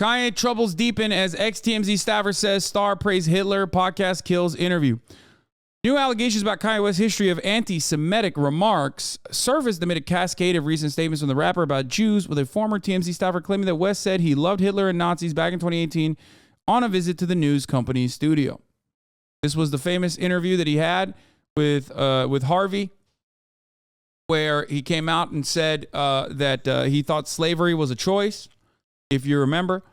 Kanye troubles deepen as ex-TMZ staffer says star praise Hitler, podcast kills interview. New allegations about Kanye West's history of anti-Semitic remarks surfaced amid a cascade of recent statements from the rapper about Jews, with a former TMZ staffer claiming that West said he loved Hitler and Nazis back in 2018 on a visit to the news company's studio. This was the famous interview that he had with Harvey, where he came out and said that he thought slavery was a choice, if you remember.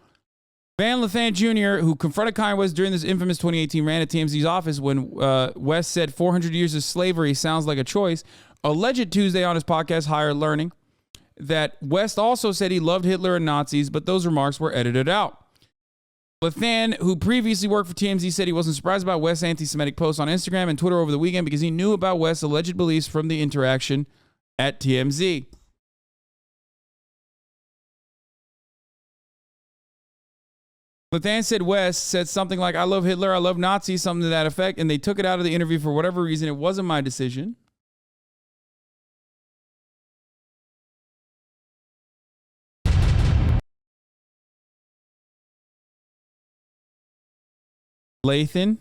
Van Lathan Jr., who confronted Kanye West during this infamous 2018 rant at TMZ's office when West said 400 years of slavery sounds like a choice, alleged Tuesday on his podcast Higher Learning that West also said he loved Hitler and Nazis, but those remarks were edited out. Lathan, who previously worked for TMZ, said he wasn't surprised about West's anti-Semitic posts on Instagram and Twitter over the weekend because he knew about West's alleged beliefs from the interaction at TMZ. Lathan said West said something like, I love Hitler, I love Nazis, something to that effect, and they took it out of the interview for whatever reason. It wasn't my decision. Lathan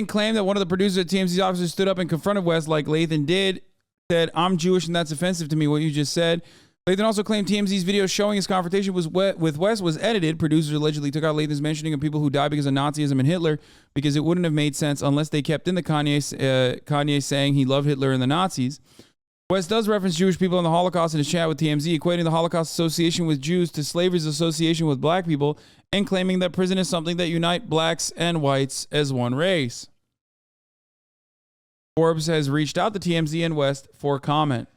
claimed that one of the producers at TMZ's officers stood up and confronted West like Lathan did, said, I'm Jewish and that's offensive to me, what you just said. Lathan also claimed TMZ's video showing his confrontation with West was edited. Producers allegedly took out Lathan's mentioning of people who died because of Nazism and Hitler because it wouldn't have made sense unless they kept in the Kanye saying he loved Hitler and the Nazis. West does reference Jewish people in the Holocaust in his chat with TMZ, equating the Holocaust association with Jews to slavery's association with black people and claiming that prison is something that unite blacks and whites as one race. Forbes has reached out to TMZ and West for comment.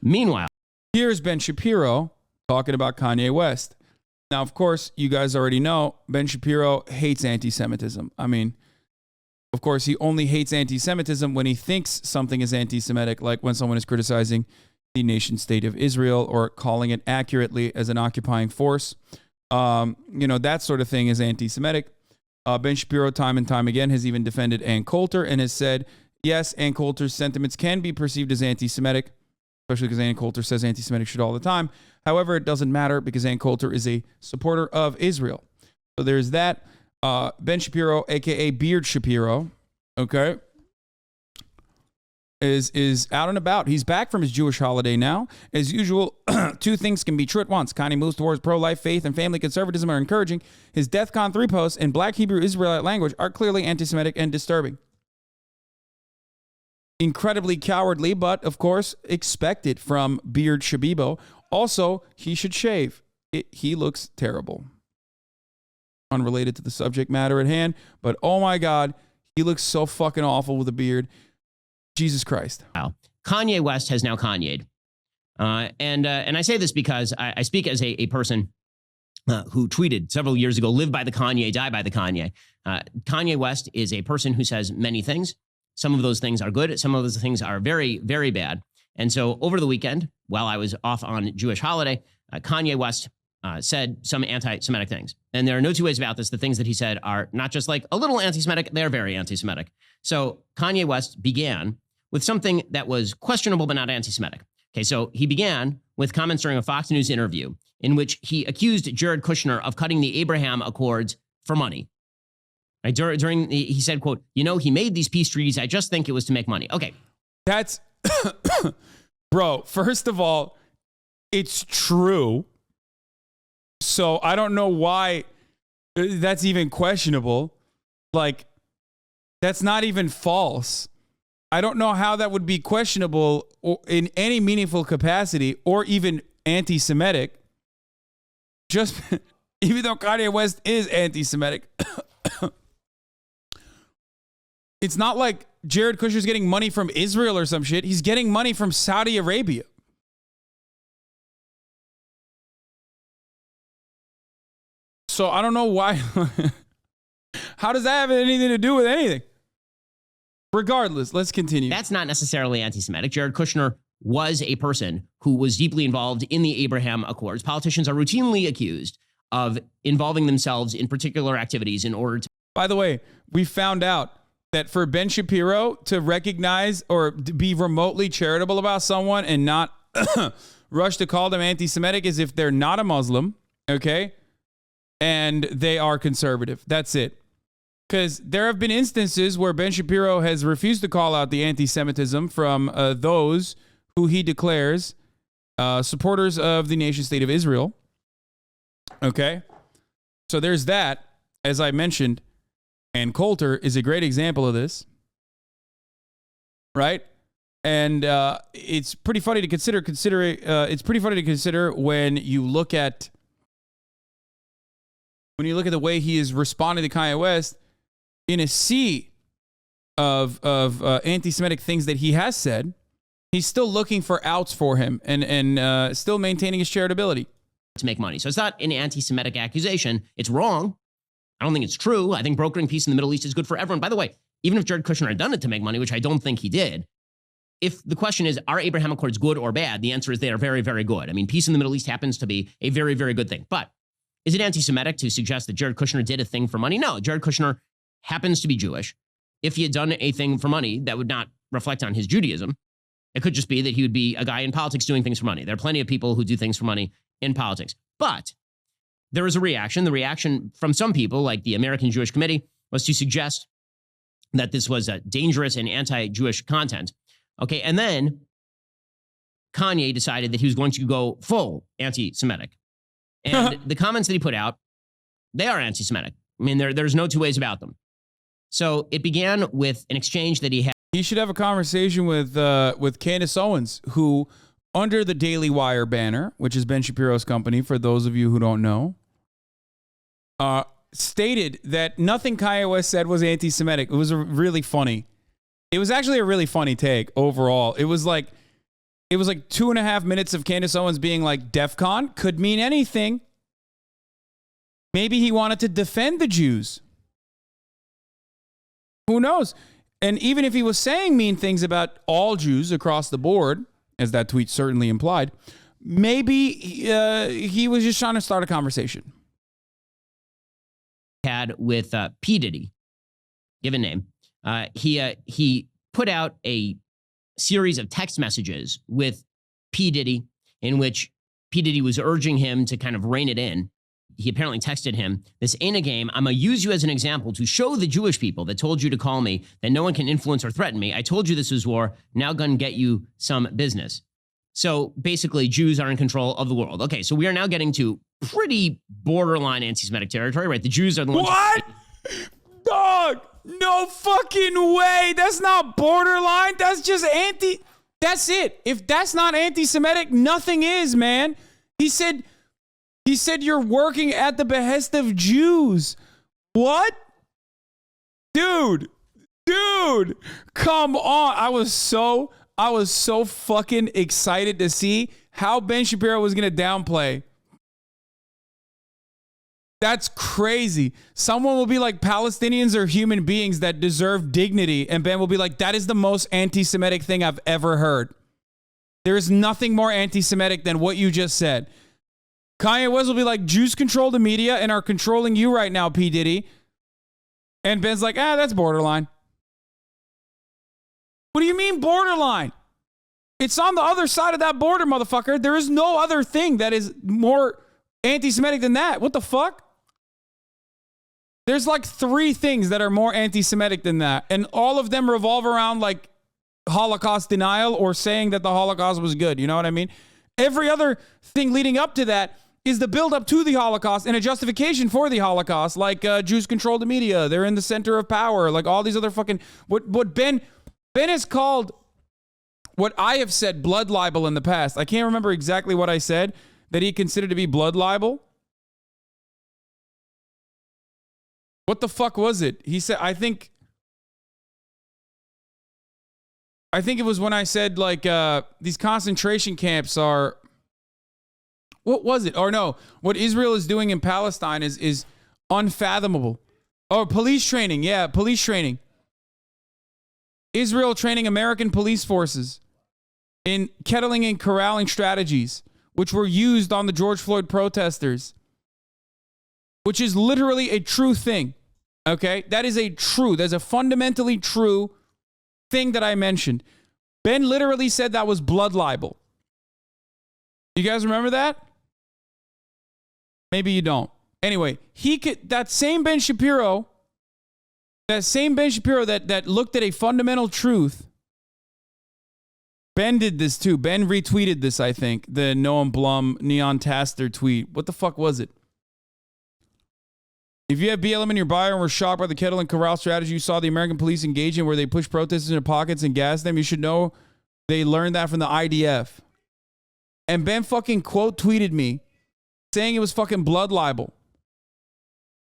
Meanwhile, here's Ben Shapiro talking about Kanye West. Now, of course, you guys already know Ben Shapiro hates anti-Semitism. I mean, of course, he only hates anti-Semitism when he thinks something is anti-Semitic, like when someone is criticizing the nation state of Israel or calling it accurately as an occupying force. That sort of thing is anti-Semitic. Ben Shapiro, time and time again, has even defended Ann Coulter and has said, yes, Ann Coulter's sentiments can be perceived as anti-Semitic, especially because Ann Coulter says anti-Semitic shit all the time. However, it doesn't matter because Ann Coulter is a supporter of Israel. So there's that. Ben Shapiro, a.k.a. Beard Shapiro, okay, is out and about. He's back from his Jewish holiday now. As usual, two things can be true at once. Kanye moves towards pro-life, faith, and family conservatism are encouraging. His DEFCON 3 posts in Black Hebrew Israelite language are clearly anti-Semitic and disturbing. Incredibly cowardly, but of course expected from Beard Shabibo. Also, he should shave. He looks terrible. Unrelated to the subject matter at hand, but oh my God, he looks so fucking awful with a beard. Jesus Christ. Wow. Kanye West has now Kanye'd. And I say this because I speak as a person who tweeted several years ago, live by the Kanye, die by the Kanye. Kanye West is a person who says many things. Some of those things are good. Some of those things are very, very bad. And so over the weekend, while I was off on Jewish holiday, Kanye West said some anti-Semitic things. And there are no two ways about this. The things that he said are not just like a little anti-Semitic, they're very anti-Semitic. So Kanye West began with something that was questionable but not anti-Semitic. Okay, so he began with comments during a Fox News interview in which he accused Jared Kushner of cutting the Abraham Accords for money. Right, he said, quote, he made these peace treaties. I just think it was to make money. Okay. That's, bro, first of all, it's true. So I don't know why that's even questionable. Like, that's not even false. I don't know how that would be questionable or in any meaningful capacity or even anti-Semitic. Just even though Kanye West is anti-Semitic. It's not like Jared Kushner's getting money from Israel or some shit. He's getting money from Saudi Arabia. So I don't know why. How does that have anything to do with anything? Regardless, let's continue. That's not necessarily anti-Semitic. Jared Kushner was a person who was deeply involved in the Abraham Accords. Politicians are routinely accused of involving themselves in particular activities in order to... By the way, we found out that for Ben Shapiro to recognize or to be remotely charitable about someone and not rush to call them anti-Semitic is if they're not a Muslim, okay, and they are conservative. That's it. Because there have been instances where Ben Shapiro has refused to call out the anti-Semitism from those who he declares supporters of the nation state of Israel. Okay? So there's that, as I mentioned. And Coulter is a great example of this. Right? And it's pretty funny to consider. It's pretty funny to consider when you look at the way he is responding to Kanye West in a sea of anti-Semitic things that he has said. He's still looking for outs for him and still maintaining his charitability. To make money. So it's not an anti-Semitic accusation. It's wrong. I don't think it's true. I think brokering peace in the Middle East is good for everyone. By the way, even if Jared Kushner had done it to make money, which I don't think he did, if the question is, are Abraham Accords good or bad? The answer is they are very, very good. I mean, peace in the Middle East happens to be a very, very good thing. But is it anti-Semitic to suggest that Jared Kushner did a thing for money? No, Jared Kushner happens to be Jewish. If he had done a thing for money, that would not reflect on his Judaism. It could just be that he would be a guy in politics doing things for money. There are plenty of people who do things for money in politics. But there is a reaction. The reaction from some people, like the American Jewish Committee, was to suggest that this was a dangerous and anti-Jewish content. Okay, and then Kanye decided that he was going to go full anti-Semitic. And the comments that he put out, they are anti-Semitic. I mean, there's no two ways about them. So it began with an exchange that he had. He should have a conversation with Candace Owens, who, under the Daily Wire banner, which is Ben Shapiro's company, for those of you who don't know, stated that nothing Kanye West said was anti-Semitic. It was really funny. It was actually a really funny take overall. It was like 2.5 minutes of Candace Owens being like, DEFCON could mean anything. Maybe he wanted to defend the Jews. Who knows? And even if he was saying mean things about all Jews across the board, as that tweet certainly implied, maybe he was just trying to start a conversation. Had with P. Diddy, given name, he put out a series of text messages with P. Diddy in which P. Diddy was urging him to kind of rein it in. He apparently texted him, "This ain't a game. I'm going to use you as an example to show the Jewish people that told you to call me that no one can influence or threaten me. I told you this was war. Now gonna get you some business." So basically, Jews are in control of the world. Okay, so we are now getting to pretty borderline anti-Semitic territory, right? The Jews are the ones. What? Dog, no fucking way. That's not borderline. That's just That's it. If that's not anti-Semitic, nothing is, man. He said you're working at the behest of Jews. What? Dude, come on. I was so fucking excited to see how Ben Shapiro was going to downplay. That's crazy. Someone will be like, Palestinians are human beings that deserve dignity. And Ben will be like, that is the most anti-Semitic thing I've ever heard. There is nothing more anti-Semitic than what you just said. Kanye West will be like, Jews control the media and are controlling you right now, P. Diddy. And Ben's like, that's borderline. What do you mean borderline? It's on the other side of that border, motherfucker. There is no other thing that is more anti-Semitic than that. What the fuck? There's like 3 things that are more anti-Semitic than that. And all of them revolve around like Holocaust denial or saying that the Holocaust was good. You know what I mean? Every other thing leading up to that is the build up to the Holocaust and a justification for the Holocaust. Like Jews control the media. They're in the center of power. Like all these other fucking, what Ben has called what I have said blood libel in the past. I can't remember exactly what I said that he considered to be blood libel. What the fuck was it? He said, I think it was when I said like these concentration camps are, what was it? Or no, what Israel is doing in Palestine is unfathomable. Oh, police training. Yeah, police training. Israel training American police forces in kettling and corralling strategies, which were used on the George Floyd protesters, which is literally a true thing. Okay, that's a fundamentally true thing that I mentioned. Ben literally said that was blood libel. You guys remember that? Maybe you don't. Anyway, that same Ben Shapiro that looked at a fundamental truth, Ben did this too. Ben retweeted this, I think, the Noam Blum Neon Taster tweet. What the fuck was it? If you have BLM in your bio and were shocked by the kettle and corral strategy you saw the American police engage in where they push protesters into pockets and gas them, you should know they learned that from the IDF. And Ben fucking quote tweeted me saying it was fucking blood libel.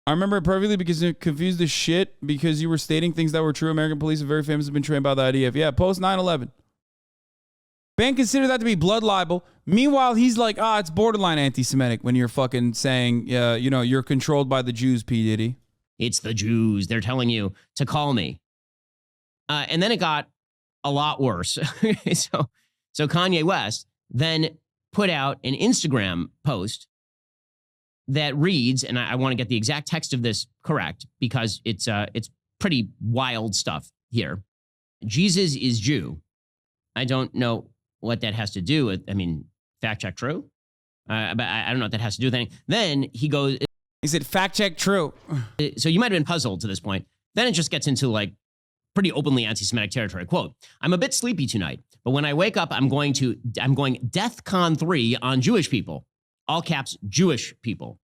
I remember it perfectly because it confused the shit because you were stating things that were true. American police are very famous, have been trained by the IDF. Yeah, post 9/11. Ben considered that to be blood libel. Meanwhile, he's like, it's borderline anti-Semitic when you're fucking saying, you're controlled by the Jews, P. Diddy. It's the Jews. They're telling you to call me. And then it got a lot worse. So Kanye West then put out an Instagram post that reads, and I want to get the exact text of this correct because it's pretty wild stuff here. Jesus is Jew. I don't know what that has to do with, fact check true. But I don't know what that has to do with anything. Then he goes. He said, fact check true. So you might have been puzzled to this point. Then it just gets into like pretty openly anti-Semitic territory. Quote, I'm a bit sleepy tonight, but when I wake up, I'm going DEFCON 3 on Jewish people. All caps, Jewish people.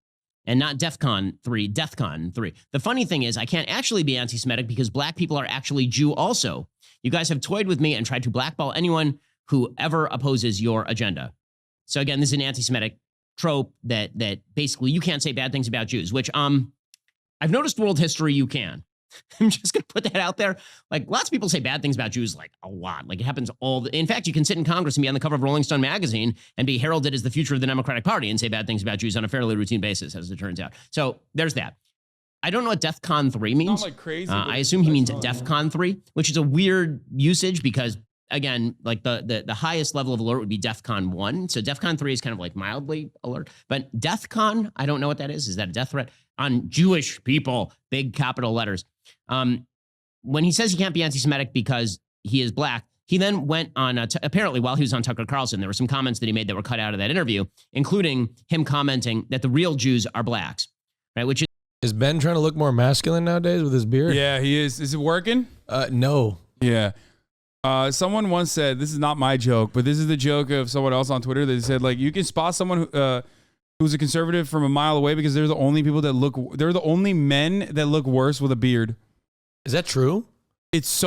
And not DEFCON 3, DEFCON 3. The funny thing is, I can't actually be anti-Semitic because black people are actually Jew also. You guys have toyed with me and tried to blackball anyone who ever opposes your agenda. So again, this is an anti-Semitic trope that basically you can't say bad things about Jews, which I've noticed world history you can. I'm just going to put that out there. Like, lots of people say bad things about Jews, like, a lot. Like, it happens in fact, you can sit in Congress and be on the cover of Rolling Stone magazine and be heralded as the future of the Democratic Party and say bad things about Jews on a fairly routine basis, as it turns out. So there's that. I don't know what DEFCON 3 means. Not like crazy. I assume he means DEFCON 3, which is a weird usage because, again, like the highest level of alert would be DEFCON 1. So DEFCON 3 is kind of like mildly alert. But DEFCON, I don't know what that is. Is that a death threat? On Jewish people, big capital letters. When he says he can't be anti-Semitic because he is black, he then went on, apparently while he was on Tucker Carlson, there were some comments that he made that were cut out of that interview, including him commenting that the real Jews are blacks, right? Which is Ben trying to look more masculine nowadays with his beard? Yeah, he is. Is it working? No. Yeah. Someone once said, this is not my joke, but this is the joke of someone else on Twitter that said, like, you can spot someone who's a conservative from a mile away because they're the only they're the only men that look worse with a beard. Is that true? It's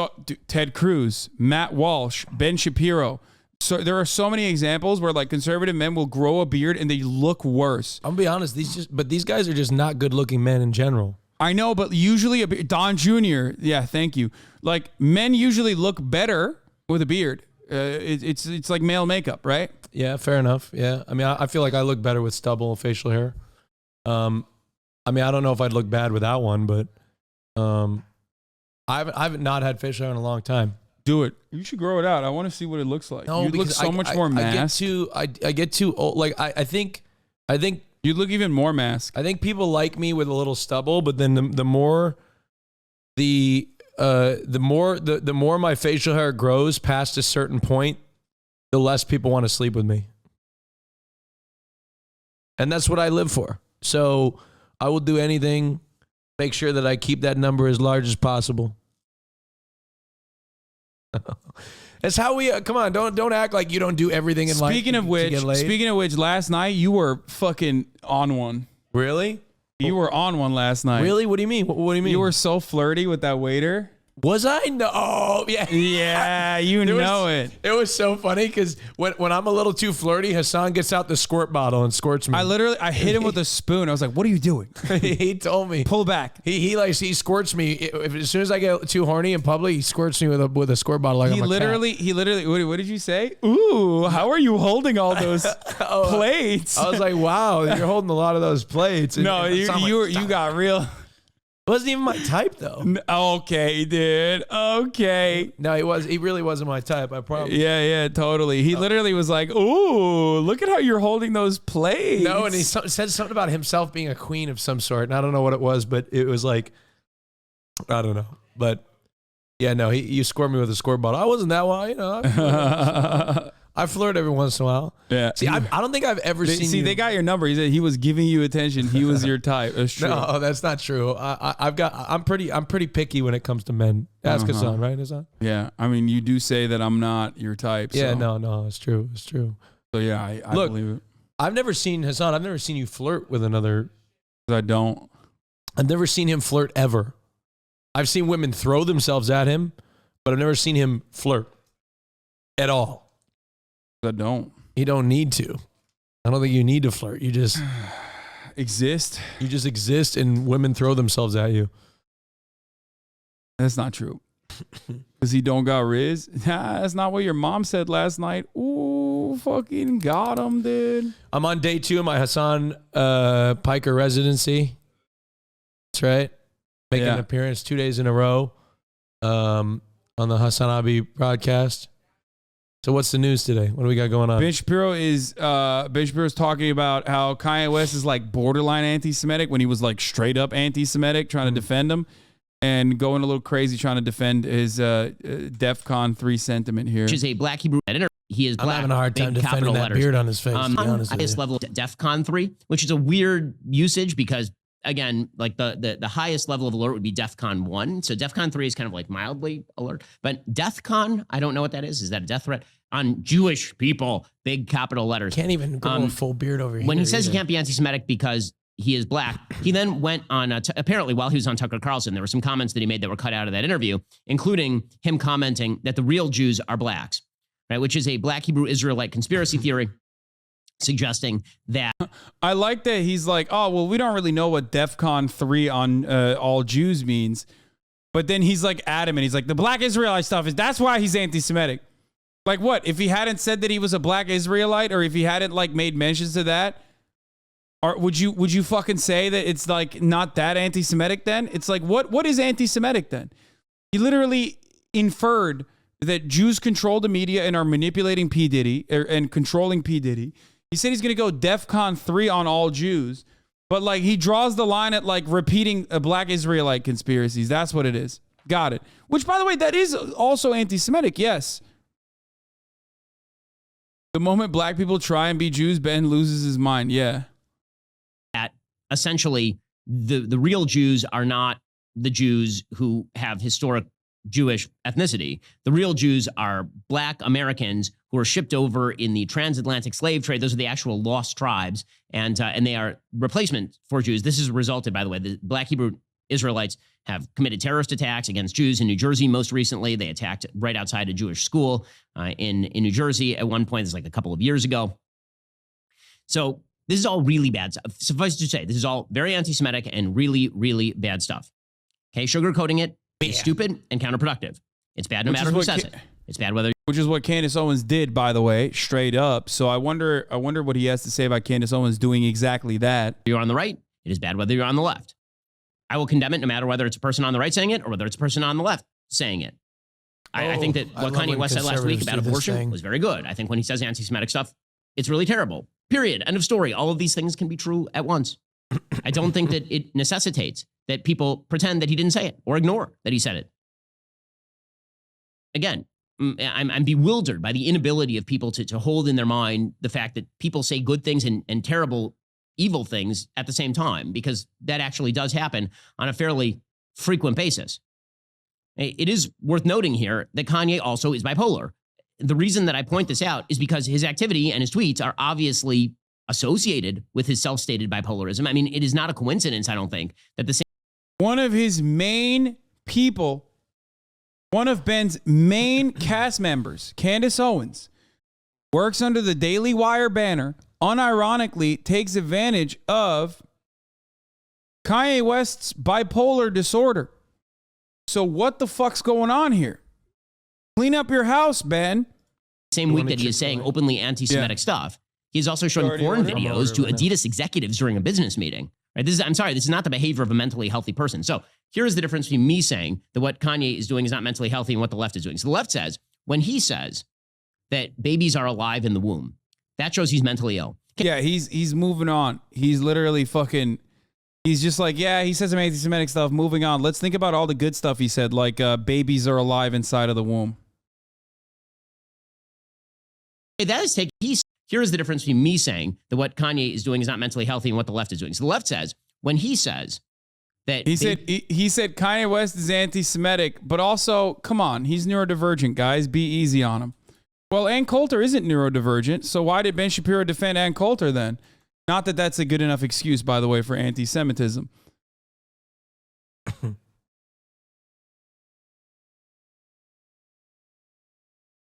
Ted Cruz, Matt Walsh, Ben Shapiro. So there are so many examples where like conservative men will grow a beard and they look worse. I'll be honest, these guys are just not good looking men in general. I know, but usually Don Jr. Yeah, thank you. Like men usually look better with a beard. It's like male makeup, right? Yeah, fair enough. Yeah, I feel like I look better with stubble and facial hair. I don't know if I'd look bad without one, but I've not had facial hair in a long time. Do it. You should grow it out. I want to see what it looks like. No, you look so much more masked. I get too old. Like I think you look even more masked. I think people like me with a little stubble, but then the more my facial hair grows past a certain point, the less people want to sleep with me. And that's what I live for. So I will do anything, make sure that I keep that number as large as possible. That's how we come on, don't act like you don't do everything in life. Speaking of which, last night you were fucking on one. Really? You were on one last night. Really? What do you mean? What do you mean? You were so flirty with that waiter. Was I? No. Oh, yeah. Yeah, you know it. It was so funny because when I'm a little too flirty, Hasan gets out the squirt bottle and squirts me. I hit him with a spoon. I was like, "What are you doing?" He told me. Pull back. He squirts me. As soon as I get too horny in public, he squirts me with a squirt bottle. Like he literally. What did you say? Ooh, how are you holding all those plates? I was like, wow, you're holding a lot of those plates. No, you got real. It wasn't even my type, though. Okay, dude. Okay. No, he really wasn't my type, I promise. Yeah, totally. He literally was like, ooh, look at how you're holding those plates. No, and he said something about himself being a queen of some sort, and I don't know what it was, but it was like, I don't know. But yeah, no, you scored me with a score bottle. I wasn't that wild, you know. I flirt every once in a while. Yeah. See, I don't think I've ever seen you. They got your number. He said he was giving you attention. He was your type. That's true. No, that's not true. I'm pretty picky when it comes to men. Ask Hasan, right, Hasan? Yeah. I mean, you do say that I'm not your type. Yeah, so. no, it's true. It's true. So yeah, I Look, believe it. I've never seen Hasan. I've never seen you flirt with another. I don't. I've never seen him flirt ever. I've seen women throw themselves at him, but I've never seen him flirt at all. I don't. You don't need to. I don't think you need to flirt. You just exist. You just exist, and women throw themselves at you. That's not true. Because he don't got riz. That's not what your mom said last night. Ooh, fucking got him, dude. I'm on day 2 of my Hasan Piker residency. That's right. Making an appearance 2 days in a row on the HasanAbi broadcast. So what's the news today? What do we got going on? Ben Shapiro is talking about how Kanye West is like borderline anti-Semitic when he was like straight up anti-Semitic, trying to defend him, and going a little crazy trying to defend his DEFCON 3 sentiment here. Which is a black Hebrew editor. He is black. I'm having a hard time defending that beard on his face. To be honest with highest you. level DEFCON 3, which is a weird usage because again, like the highest level of alert would be DEFCON 1. So DEFCON 3 is kind of like mildly alert. But DEFCON, I don't know what that is. Is that a death threat? On Jewish people, big capital letters. Can't even grow a full beard over here. When he says he can't be anti-Semitic because he is black, he then went on, apparently while he was on Tucker Carlson, there were some comments that he made that were cut out of that interview, including him commenting that the real Jews are blacks, right? Which is a black Hebrew Israelite conspiracy theory suggesting that. I like that he's like, oh, well, we don't really know what DEFCON 3 on all Jews means. But then he's like adamant. He's like, the black Israelite stuff that's why he's anti-Semitic. Like what? If he hadn't said that he was a black Israelite, or if he hadn't like made mentions to that, or would you fucking say that it's like not that anti-Semitic then? It's like, what is anti-Semitic then? He literally inferred that Jews control the media and are manipulating P. Diddy and controlling P. Diddy. He said he's going to go DEFCON 3 on all Jews, but like he draws the line at like repeating a black Israelite conspiracies. That's what it is. Got it. Which, by the way, that is also anti-Semitic. Yes. The moment black people try and be Jews, Ben loses his mind. Yeah. That essentially the real Jews are not the Jews who have historic Jewish ethnicity. The real Jews are black Americans who are shipped over in the transatlantic slave trade. Those are the actual lost tribes, and they are replacement for Jews. This has resulted, by the way, the black Hebrew Israelites have committed terrorist attacks against Jews in New Jersey. Most recently, they attacked right outside a Jewish school in New Jersey at one point. This is like a couple of years ago. So this is all really bad stuff. Suffice to say, this is all very anti-Semitic and really, really bad stuff. Okay, sugarcoating it is stupid and counterproductive. It's bad no matter who says it. It's bad whether. Which is what Candace Owens did, by the way, straight up. So I wonder what he has to say about Candace Owens doing exactly that. You're on the right. It is bad whether you're on the left. I will condemn it no matter whether it's a person on the right saying it or whether it's a person on the left saying it. I think that what Kanye West said last week about abortion was very good. I think when he says anti-Semitic stuff, it's really terrible. Period. End of story. All of these things can be true at once. I don't think that it necessitates that people pretend that he didn't say it or ignore that he said it. Again, I'm bewildered by the inability of people to hold in their mind the fact that people say good things and terrible, evil things at the same time, because that actually does happen on a fairly frequent basis. It is worth noting here that Kanye also is bipolar. The reason that I point this out is because his activity and his tweets are obviously associated with his self-stated bipolarism. I mean, it is not a coincidence, I don't think, that the same. One of his main people, one of Ben's main cast members, Candace Owens, works under the Daily Wire banner, unironically takes advantage of Kanye West's bipolar disorder. So what the fuck's going on here? Clean up your house, Ben. Same week that he is saying openly anti-Semitic stuff, he's also showing porn videos to Adidas executives during a business meeting. Right? This is not the behavior of a mentally healthy person. So here's the difference between me saying that what Kanye is doing is not mentally healthy and what the left is doing. So the left says, when he says that babies are alive in the womb, that shows he's mentally ill. Yeah, he's moving on. He's literally fucking He's just like, yeah, he says some anti-Semitic stuff. Moving on. Let's think about all the good stuff he said, like babies are alive inside of the womb. That is here's the difference between me saying that what Kanye is doing is not mentally healthy and what the left is doing. So the left says, when he says that he said Kanye West is anti-Semitic, but also, come on, he's neurodivergent, guys. Be easy on him. Well, Ann Coulter isn't neurodivergent, so why did Ben Shapiro defend Ann Coulter then? Not that that's a good enough excuse, by the way, for anti-Semitism.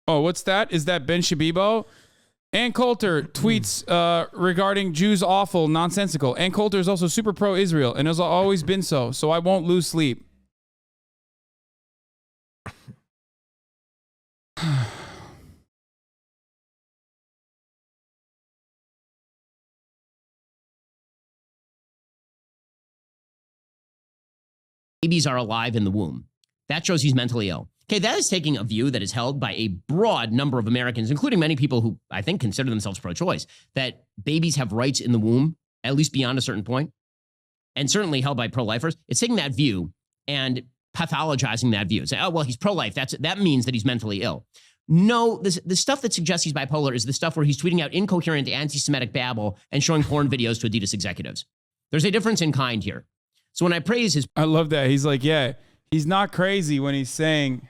Oh, what's that? Is that Ben Shabibo? Ann Coulter tweets regarding Jews awful, nonsensical. Ann Coulter is also super pro-Israel and has always been so I won't lose sleep. Babies are alive in the womb. That shows he's mentally ill. Okay, that is taking a view that is held by a broad number of Americans, including many people who I think consider themselves pro-choice, that babies have rights in the womb, at least beyond a certain point, and certainly held by pro-lifers. It's taking that view and pathologizing that view. Say, oh, well, he's pro-life. That means that he's mentally ill. No, the stuff that suggests he's bipolar is the stuff where he's tweeting out incoherent anti-Semitic babble and showing porn videos to Adidas executives. There's a difference in kind here. So when I praise his... I love that. He's like, yeah, he's not crazy when he's saying...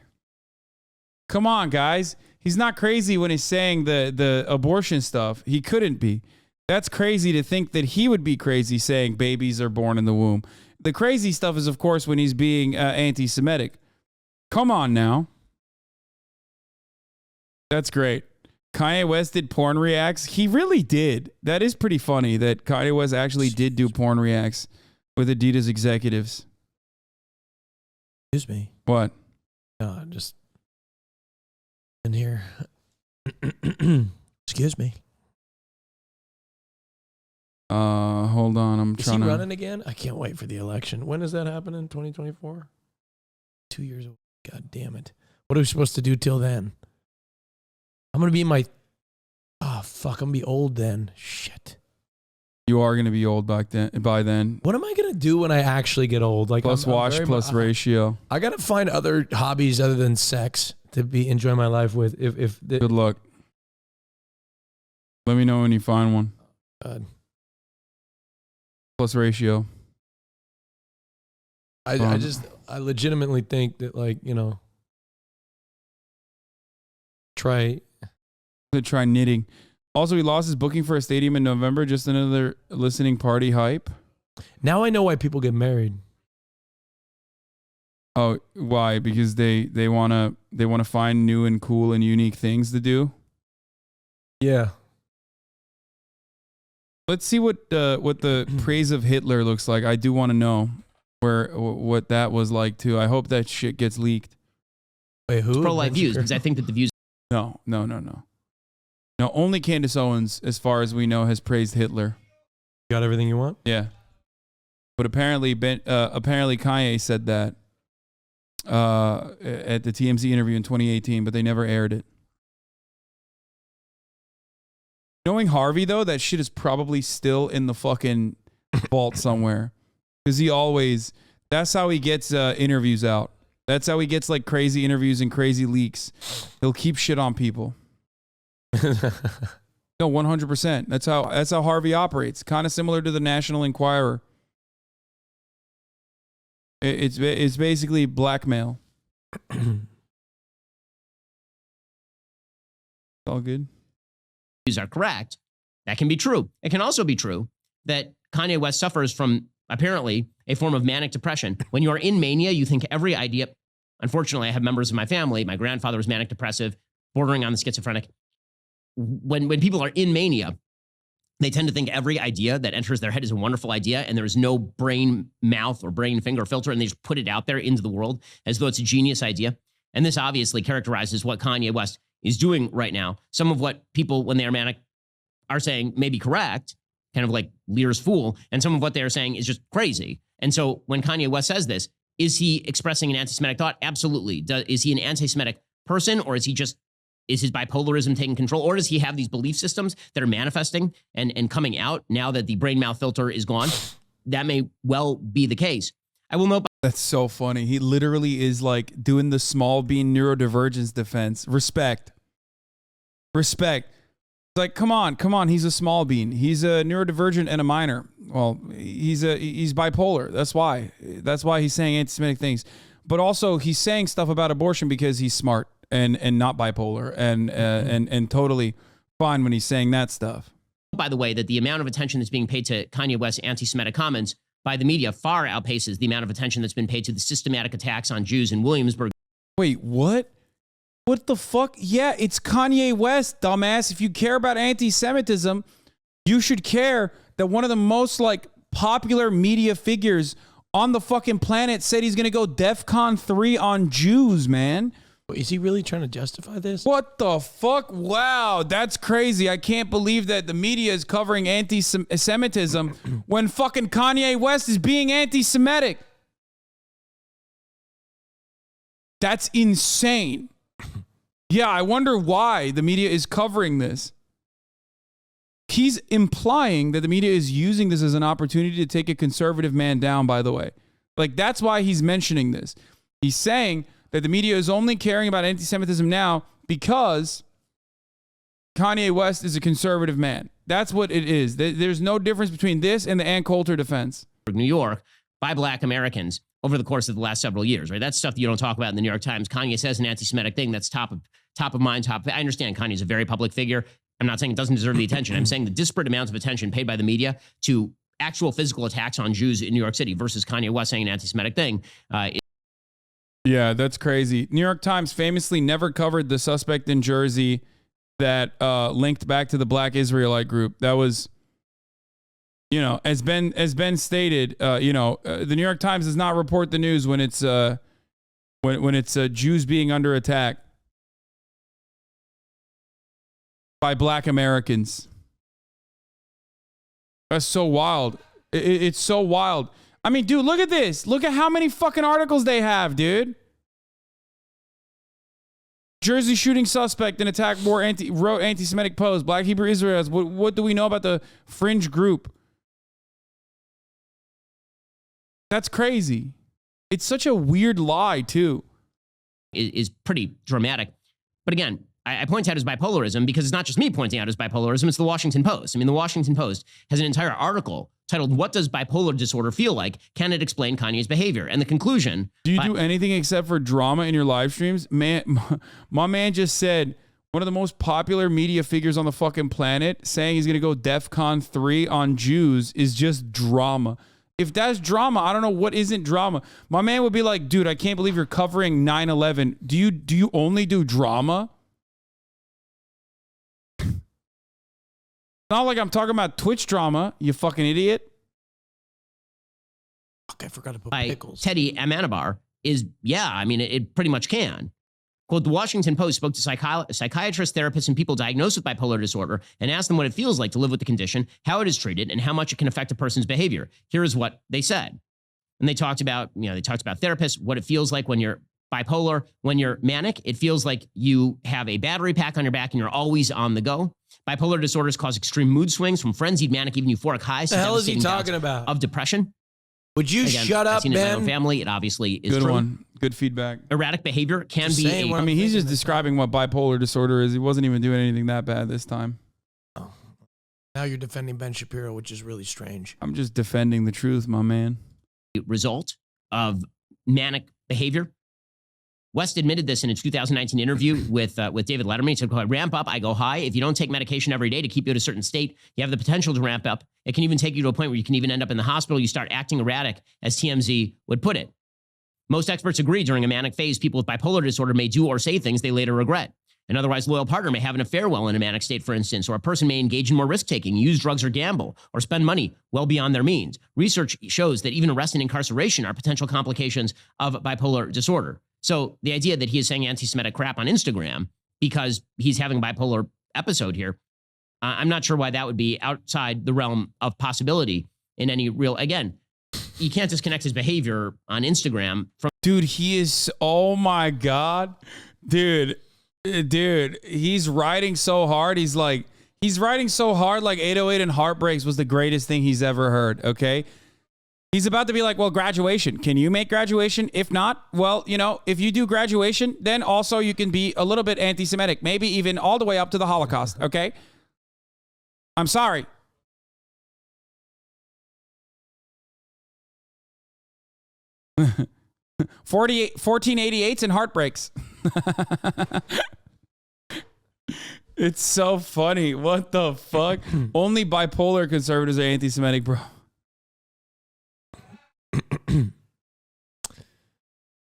Come on, guys. He's not crazy when he's saying the abortion stuff. He couldn't be. That's crazy to think that he would be crazy saying babies are born in the womb. The crazy stuff is, of course, when he's being anti-Semitic. Come on now. That's great. Kanye West did porn reacts. He really did. That is pretty funny that Kanye West actually did do porn reacts with Adidas executives. Excuse me. What? Just in here. Excuse me. Hold on. I'm Is trying he to... running again? I can't wait for the election. When does that happen in 2024? 2 years away. God damn it. What are we supposed to do till then? I'm going to be in my... Oh, fuck. I'm going to be old then. Shit. You are going to be old by then. What am I going to do when I actually get old? Like plus wash, plus ratio. I got to find other hobbies other than sex to enjoy my life with. Good luck. Let me know when you find one. God. Plus ratio. I legitimately think that, like, you know, try knitting. Also, he lost his booking for a stadium in November. Just another listening party hype. Now I know why people get married. Oh, why? Because they wanna find new and cool and unique things to do. Yeah. Let's see what the praise of Hitler looks like. I do want to know what that was like too. I hope that shit gets leaked. Wait, who? It's pro-life views, because I think that the views... No. No, only Candace Owens, as far as we know, has praised Hitler. Got everything you want? Yeah. But apparently Kanye said that at the TMZ interview in 2018, but they never aired it. Knowing Harvey, though, that shit is probably still in the fucking vault somewhere. Because that's how he gets interviews out. That's how he gets like crazy interviews and crazy leaks. He'll keep shit on people. No, 100%. That's how Harvey operates. Kind of similar to the National Enquirer. It's basically blackmail. All good. Are correct. That can be true. It can also be true that Kanye West suffers from apparently a form of manic depression. When you are in mania, you think every idea. Unfortunately, I have members of my family. My grandfather was manic depressive, bordering on the schizophrenic. When people are in mania, they tend to think every idea that enters their head is a wonderful idea, and there is no brain mouth or brain finger filter, and they just put it out there into the world as though it's a genius idea. And this obviously characterizes what Kanye West is doing right now. Some of what people, when they are manic, are saying may be correct, kind of like Lear's fool, and some of what they are saying is just crazy. And so when Kanye West says this, is he expressing an anti-Semitic thought? Absolutely. Is he an anti-Semitic person, or is his bipolarism taking control, or does he have these belief systems that are manifesting and coming out now that the brain mouth filter is gone? that may well be the case. I will note. That's so funny. He literally is like doing the small bean neurodivergence defense. Respect. It's like, come on. He's a small bean. He's a neurodivergent and a minor. Well, he's bipolar. That's why he's saying anti-Semitic things. But also, he's saying stuff about abortion because he's smart and not bipolar and totally fine when he's saying that stuff. By the way, that the amount of attention that's being paid to Kanye West's anti-Semitic comments by the media far outpaces the amount of attention that's been paid to the systematic attacks on Jews in Williamsburg. Wait, what? What the fuck? Yeah, it's Kanye West, dumbass. If you care about anti-Semitism, you should care that one of the most like popular media figures on the fucking planet said he's going to go DEFCON 3 on Jews, man. Is he really trying to justify this? What the fuck? Wow, that's crazy. I can't believe that the media is covering anti-Semitism when fucking Kanye West is being anti-Semitic. That's insane. Yeah, I wonder why the media is covering this. He's implying that the media is using this as an opportunity to take a conservative man down, by the way. Like, that's why he's mentioning this. He's saying that the media is only caring about anti-Semitism now because Kanye West is a conservative man. That's what it is. There's no difference between this and the Ann Coulter defense. New York by Black Americans over the course of the last several years, right? That's stuff that you don't talk about in the New York Times. Kanye says an anti-Semitic thing that's top of mind. I understand Kanye's a very public figure. I'm not saying it doesn't deserve the attention. I'm saying the disparate amounts of attention paid by the media to actual physical attacks on Jews in New York City versus Kanye West saying an anti-Semitic thing. Yeah, that's crazy. New York Times famously never covered the suspect in Jersey that linked back to the Black Israelite group. That was, as Ben stated, the New York Times does not report the news when it's when it's Jews being under attack by Black Americans. That's so wild. It's so wild. I mean, dude, look at this. Look at how many fucking articles they have, dude. Jersey shooting suspect in attack wrote anti-Semitic post. Black Hebrew Israelites. What do we know about the fringe group? That's crazy. It's such a weird lie, too. Is pretty dramatic. But again, I point out his bipolarism because it's not just me pointing out his bipolarism, it's the Washington Post. I mean, the Washington Post has an entire article titled, "What Does Bipolar Disorder Feel Like? Can it explain Kanye's behavior?" And the conclusion... Do you do anything except for drama in your live streams? Man, my man just said one of the most popular media figures on the fucking planet saying he's going to go DEFCON 3 on Jews is just drama. If that's drama, I don't know what isn't drama. My man would be like, dude, I can't believe you're covering 9/11. Do you only do drama? Not like I'm talking about Twitch drama, you fucking idiot. Fuck, I forgot to put by pickles. Teddy Amanabar is, it pretty much can. Quote, the Washington Post spoke to psychiatrists, therapists, and people diagnosed with bipolar disorder and asked them what it feels like to live with the condition, how it is treated, and how much it can affect a person's behavior. Here is what they said. And they talked about therapists, what it feels like when you're bipolar. When you're manic, it feels like you have a battery pack on your back and you're always on the go. Bipolar disorders cause extreme mood swings from frenzied, manic, even euphoric highs. The hell is he talking about? Of depression. Would you shut up, I've seen it in my own Ben? family. It obviously is Good true. one. Good feedback. Erratic behavior can Just be saying a... what I mean, he's just describing what bipolar disorder is. He wasn't even doing anything that bad this time. Oh. Now you're defending Ben Shapiro, which is really strange. I'm just defending the truth, my man. result of manic behavior. West admitted this in a 2019 interview with David Letterman. He said, "I ramp up, I go high. If you don't take medication every day to keep you at a certain state, you have the potential to ramp up. It can even take you to a point where you can even end up in the hospital. You start acting erratic," as TMZ would put it. Most experts agree during a manic phase, people with bipolar disorder may do or say things they later regret. An otherwise loyal partner may have an affair while in a manic state, for instance, or a person may engage in more risk-taking, use drugs or gamble, or spend money well beyond their means. Research shows that even arrest and incarceration are potential complications of bipolar disorder. So the idea that he is saying anti-Semitic crap on Instagram because he's having a bipolar episode here, I'm not sure why that would be outside the realm of possibility in any real, again, you can't disconnect his behavior on Instagram from... Dude, he is, oh my God. Dude, he's writing so hard. He's writing so hard like 808 and Heartbreaks was the greatest thing he's ever heard, okay? He's about to be like, well, graduation. Can you make graduation? If not, well, you know, if you do graduation, then also you can be a little bit anti-Semitic, maybe even all the way up to the Holocaust, okay? I'm sorry. $14.88 1488s and heartbreaks. It's so funny. What the fuck? Only bipolar conservatives are anti-Semitic, bro.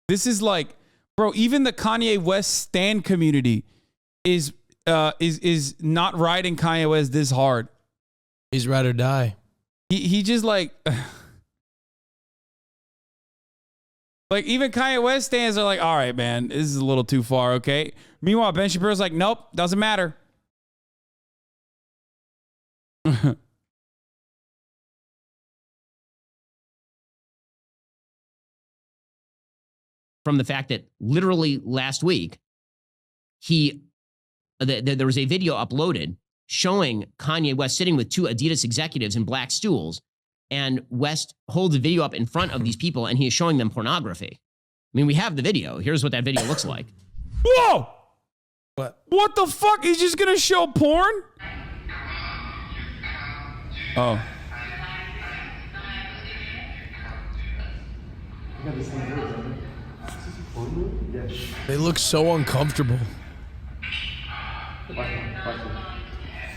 This is like, bro, even the Kanye West stan community is not riding Kanye West this hard. He's ride or die. He just like even Kanye West stans are like, all right, man, this is a little too far, okay? Meanwhile, Ben Shapiro's like, nope, doesn't matter. From the fact that literally last week, there was a video uploaded showing Kanye West sitting with two Adidas executives in black stools, and West holds a video up in front of these people, and he is showing them pornography. I mean, we have the video. Here's what that video looks like. Whoa! What the fuck? He's just gonna show porn? Oh. They look so uncomfortable.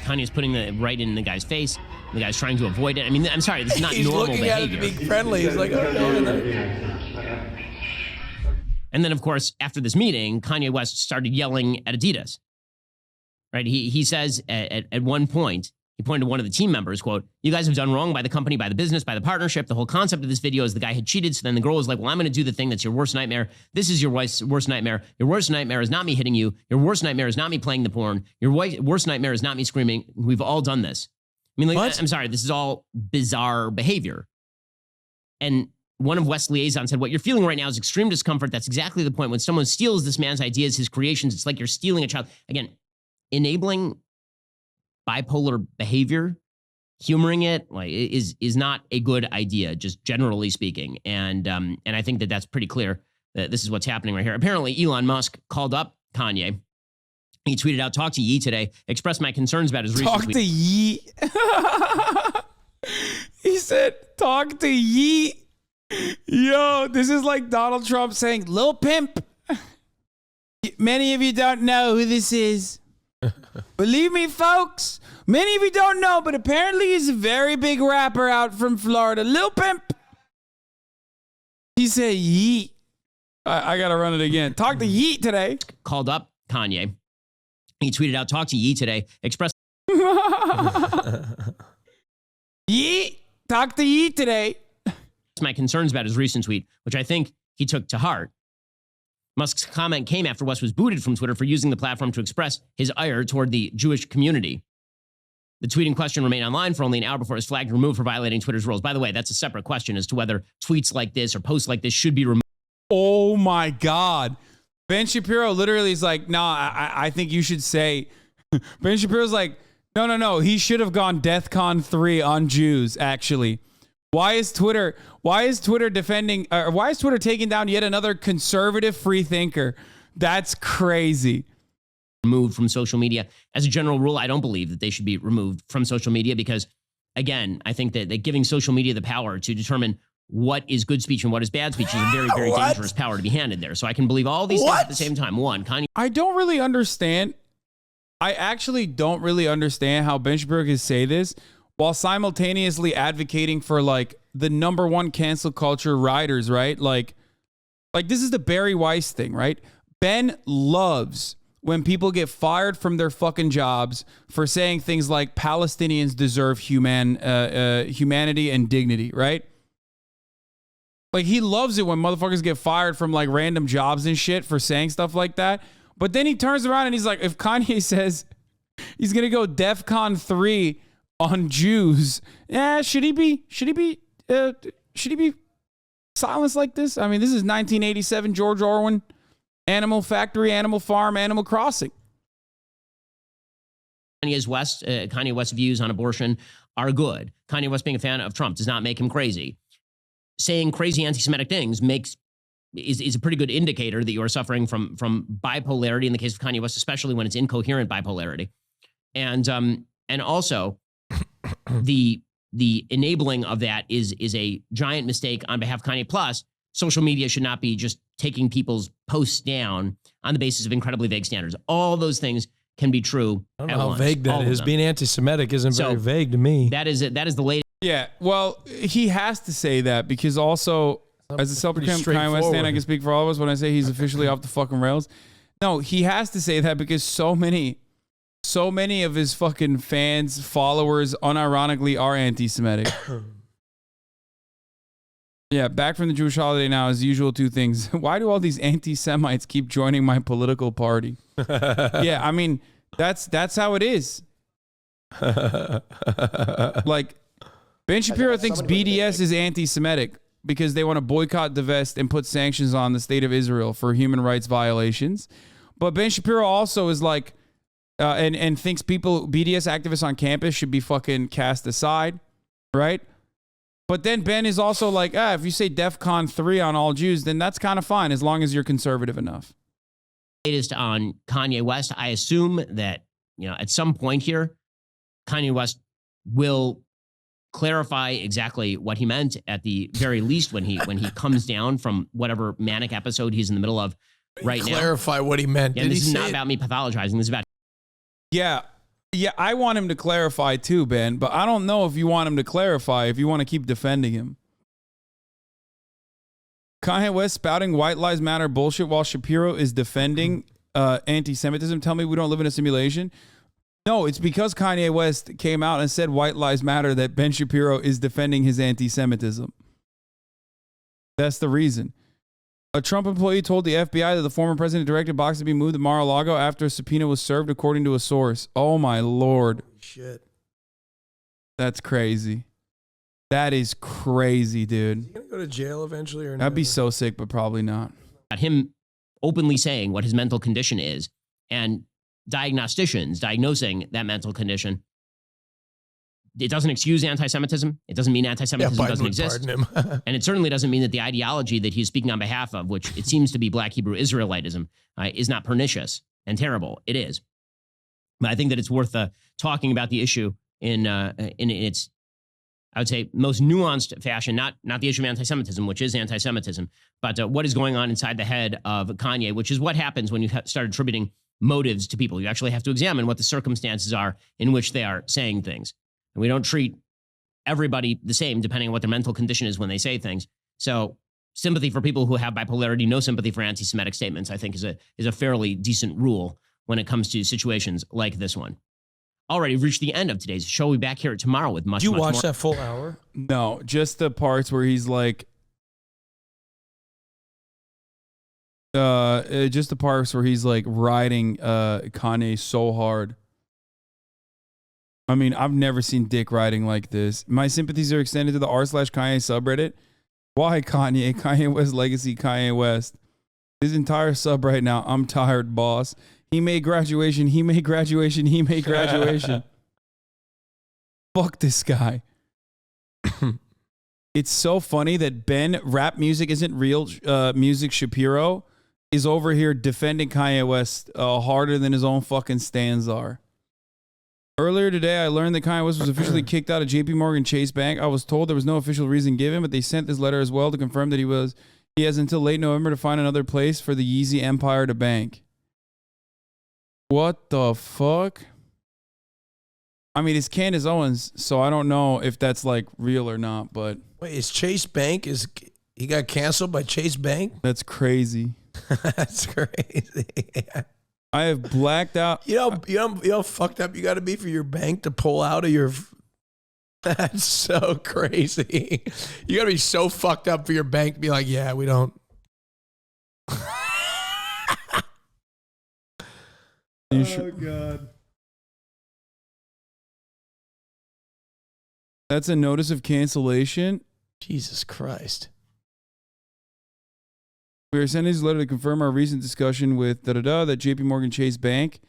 Kanye's putting it right in the guy's face. The guy's trying to avoid it. I mean, I'm sorry, this is not He's normal looking behavior. at it to be friendly. He's like, oh, no. And then, of course, after this meeting, Kanye West started yelling at Adidas. Right? He says at one point, he pointed to one of the team members, quote, "You guys have done wrong by the company, by the business, by the partnership. The whole concept of this video is the guy had cheated. So then the girl was like, well, I'm going to do the thing that's your worst nightmare. This is your wife's worst nightmare. Your worst nightmare is not me hitting you. Your worst nightmare is not me playing the porn. Your worst nightmare is not me screaming. We've all done this." I mean, like, I'm sorry, this is all bizarre behavior. And one of West's liaisons said, what you're feeling right now is extreme discomfort. That's exactly the point. When someone steals this man's ideas, his creations, it's like you're stealing a child. Again, enabling bipolar behavior, humoring it, like, is not a good idea, just generally speaking. And I think that that's pretty clear that this is what's happening right here. Apparently, Elon Musk called up Kanye. He tweeted out, "Talk to Yee today. Expressed my concerns about his recent Talk to Yee." He said, "Talk to Yee." Yo, this is like Donald Trump saying, "Lil Pimp." Many of you don't know who this is. Believe me, folks. Many of you don't know, but apparently he's a very big rapper out from Florida. Lil Pimp. He said, "Yeet." I got to run it again. Talk to Yeet today. Called up Kanye. He tweeted out, "Talk to Yee today. Express Yeet. Talk to Yeet today. My concerns about his recent tweet, which I think he took to heart." Musk's comment came after West was booted from Twitter for using the platform to express his ire toward the Jewish community. The tweet in question remained online for only an hour before it was flagged and removed for violating Twitter's rules. By the way, that's a separate question as to whether tweets like this or posts like this should be removed. Oh my God. Ben Shapiro literally is like, no, I think you should say. Ben Shapiro's like, no. He should have gone DEFCON 3 on Jews, actually. Why is Twitter defending, why is Twitter taking down yet another conservative free thinker? That's crazy. Removed from social media. As a general rule, I don't believe that they should be removed from social media because, again, I think that giving social media the power to determine what is good speech and what is bad speech is a very, very dangerous power to be handed there. So I can believe all these things at the same time. One, Kanye. I don't really understand. I actually don't really understand how Ben Shapiro can say this while simultaneously advocating for like the #1 cancel culture riders, right? Like this is the Barry Weiss thing, right? Ben loves when people get fired from their fucking jobs for saying things like Palestinians deserve humanity and dignity, right? Like he loves it when motherfuckers get fired from like random jobs and shit for saying stuff like that. But then he turns around and he's like, if Kanye says he's gonna go DEFCON 3 on Jews, should he be silenced like this? I mean, this is 1987 George Orwell, Animal Factory, Animal Farm, Animal Crossing. Kanye West's views on abortion are good. Kanye West being a fan of Trump does not make him crazy. saying crazy anti-Semitic things is a pretty good indicator that you are suffering from bipolarity in the case of Kanye West, especially when it's incoherent bipolarity. And also the enabling of that is a giant mistake on behalf of Kanye. Plus, social media should not be just taking people's posts down on the basis of incredibly vague standards. All those things can be true. I don't know how vague that is. Being anti-Semitic isn't very vague to me. That is the latest. Yeah, well, he has to say that because also, as a self-proclaimed Kanye West fan, I can speak for all of us when I say he's officially off the fucking rails. No, he has to say that because so many of his fucking fans, followers, unironically are anti-Semitic. Yeah, back from the Jewish holiday now, as usual, two things. Why do all these anti-Semites keep joining my political party? Yeah, I mean, that's how it is. Like, Ben Shapiro thinks BDS is anti-Semitic because they want to boycott, divest, and put sanctions on the state of Israel for human rights violations. But Ben Shapiro also is like, and thinks BDS activists on campus should be fucking cast aside, right? But then Ben is also like, if you say DEFCON 3 on all Jews, then that's kind of fine as long as you're conservative enough. Latest on Kanye West, I assume that, at some point here, Kanye West will clarify exactly what he meant, at the very least when he comes down from whatever manic episode he's in the middle of right now. Clarify what he meant. Yeah, this is not about me pathologizing. This is about... Yeah, I want him to clarify too, Ben, but I don't know if you want him to clarify, if you want to keep defending him. Kanye West spouting white lives matter bullshit while Shapiro is defending anti-Semitism. Tell me we don't live in a simulation. No, it's because Kanye West came out and said white lives matter that Ben Shapiro is defending his anti-Semitism. That's the reason. A Trump employee told the FBI that the former president directed boxes to be moved to Mar-a-Lago after a subpoena was served, according to a source. Oh, my Lord. Shit. That's crazy. That is crazy, dude. Is he going to go to jail eventually or not? That'd be so sick, but probably not. Him openly saying what his mental condition is and diagnosticians diagnosing that mental condition. It doesn't excuse anti-Semitism. It doesn't mean anti-Semitism doesn't exist. Him. And it certainly doesn't mean that the ideology that he's speaking on behalf of, which it seems to be Black Hebrew Israelitism, is not pernicious and terrible. It is. But I think that it's worth talking about the issue in its, I would say, most nuanced fashion, not the issue of anti-Semitism, which is anti-Semitism, but what is going on inside the head of Kanye, which is what happens when you start attributing motives to people. You actually have to examine what the circumstances are in which they are saying things. And we don't treat everybody the same depending on what their mental condition is when they say things. So sympathy for people who have bipolarity, no sympathy for anti-Semitic statements, I think is a fairly decent rule when it comes to situations like this one. Already reached the end of today's show. We'll be back here tomorrow with much, Did you much watch more. that full hour? No, just the parts where he's like, just the parts where he's like riding Kanye so hard. I mean, I've never seen dick riding like this. My sympathies are extended to the r/Kanye subreddit. Why Kanye? Kanye West legacy, Kanye West. His entire sub right now. I'm tired, boss. He made graduation. He made graduation. He made graduation. Fuck this guy. It's so funny that Ben, rap music isn't real music Shapiro, is over here defending Kanye West harder than his own fucking stands are. Earlier today, I learned that Kanye West was officially kicked out of JP Morgan Chase Bank. I was told there was no official reason given, but they sent this letter as well to confirm that he has until late November to find another place for the Yeezy empire to bank. What the fuck? I mean, it's Candace Owens, so I don't know if that's like real or not, but... Wait, is Chase Bank, he got canceled by Chase Bank? That's crazy. That's crazy. I have blacked out. You know how fucked up you got to be for your bank to pull out of your... That's so crazy. You got to be so fucked up for your bank to be like, yeah, we don't... Oh, God. That's a notice of cancellation? Jesus Christ. We are sending this letter to confirm our recent discussion with that JP Morgan Chase Bank,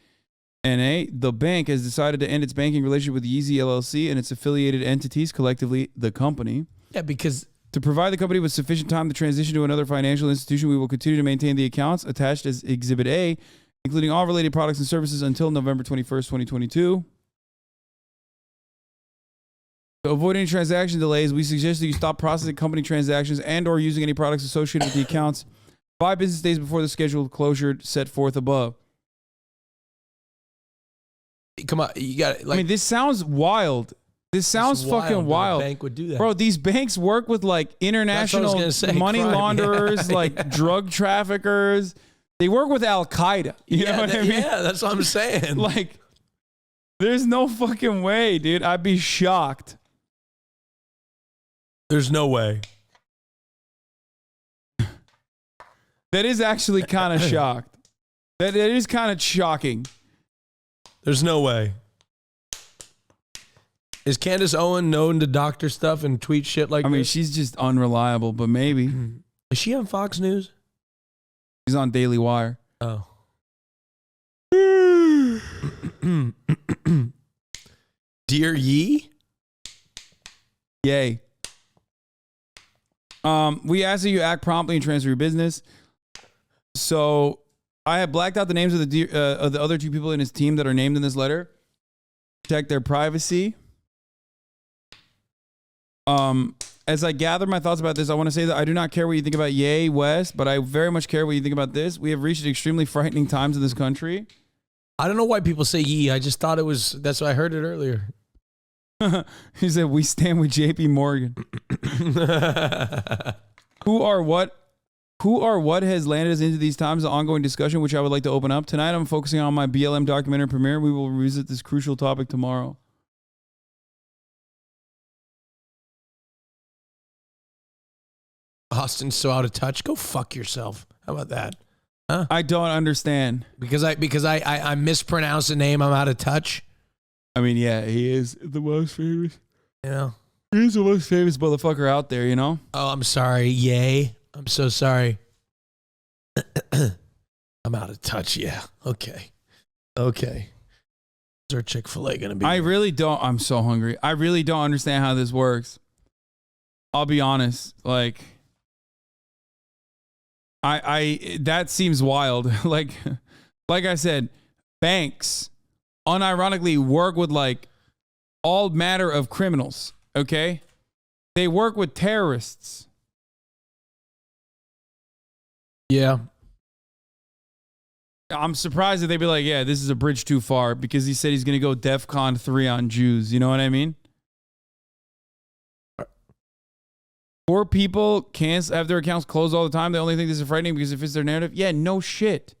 N.A. The bank has decided to end its banking relationship with Yeezy LLC and its affiliated entities, collectively the company. Yeah, because To provide the company with sufficient time to transition to another financial institution, we will continue to maintain the accounts attached as Exhibit A, including all related products and services until November 21st, 2022. To avoid any transaction delays, we suggest that you stop processing company transactions and or using any products associated with the accounts 5 business days before the scheduled closure set forth above. Come on, you got. Like, I mean, this sounds wild. This sounds fucking wild. A bank would do that, bro. These banks work with like international money launderers, yeah. like drug traffickers. They work with Al Qaeda. You know what I mean? Yeah, that's what I'm saying. Like, there's no fucking way, dude. I'd be shocked. There's no way. That is actually kind of shocked. That is kind of shocking. There's no way. Is Candace Owen known to doctor stuff and tweet shit like I mean, this? she's just unreliable, but maybe. Is she on Fox News? She's on Daily Wire. Oh. Dear Yee? Yay. We ask that you act promptly and transfer your business. So I have blacked out the names of the other 2 people in his team that are named in this letter. Protect their privacy. As I gather my thoughts about this, I want to say that I do not care what you think about Ye West, but I very much care what you think about this. We have reached extremely frightening times in this country. I don't know why people say Yee. I just thought it was, that's why I heard it earlier. He said, we stand with JP Morgan. Who or what has landed us into these times? An ongoing discussion, which I would like to open up. Tonight, I'm focusing on my BLM documentary premiere. We will revisit this crucial topic tomorrow. Austin's so out of touch. Go fuck yourself. How about that? Huh? I don't understand. Because I mispronounced a name. I'm out of touch. I mean, yeah, he is the most famous. You know? He's the most famous motherfucker out there, you know? Oh, I'm sorry. Yay. I'm so sorry. I'm out of touch. Yeah. Okay. Is our Chick-fil-A going to be? I really don't. I'm so hungry. I really don't understand how this works. I'll be honest. Like, that seems wild. like I said, banks unironically work with like all matter of criminals. Okay. They work with terrorists. Yeah. I'm surprised that they'd be like, yeah, this is a bridge too far, because he said he's going to go DEFCON 3 on Jews. You know what I mean? Poor people can't have their accounts closed all the time. They only think this is frightening because it fits their narrative. Yeah, no shit.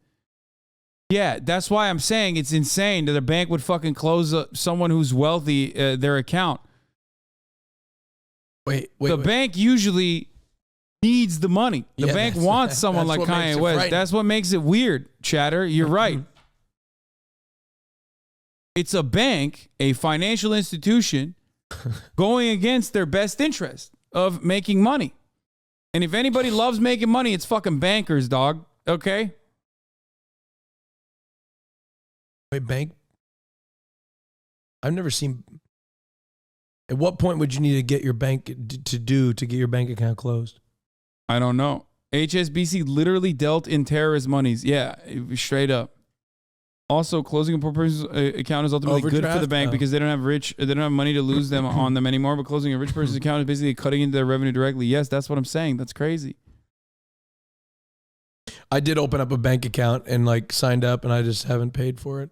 Yeah, that's why I'm saying it's insane that a bank would fucking close someone who's wealthy their account. Wait. The bank usually needs the money. The bank wants someone like Kanye West. That's what makes it weird, chatter. You're right. It's a bank, a financial institution, going against their best interest of making money. And if anybody loves making money, it's fucking bankers, dog. Okay? Wait, bank? I've never seen... At what point would you need to get your bank to get your bank account closed? I don't know. HSBC literally dealt in terrorist monies. Yeah, straight up. Also, closing a poor person's account is ultimately good for the bank because they don't have money to lose them on them anymore. But closing a rich person's account is basically cutting into their revenue directly. Yes, that's what I'm saying. That's crazy. I did open up a bank account and like signed up, and I just haven't paid for it.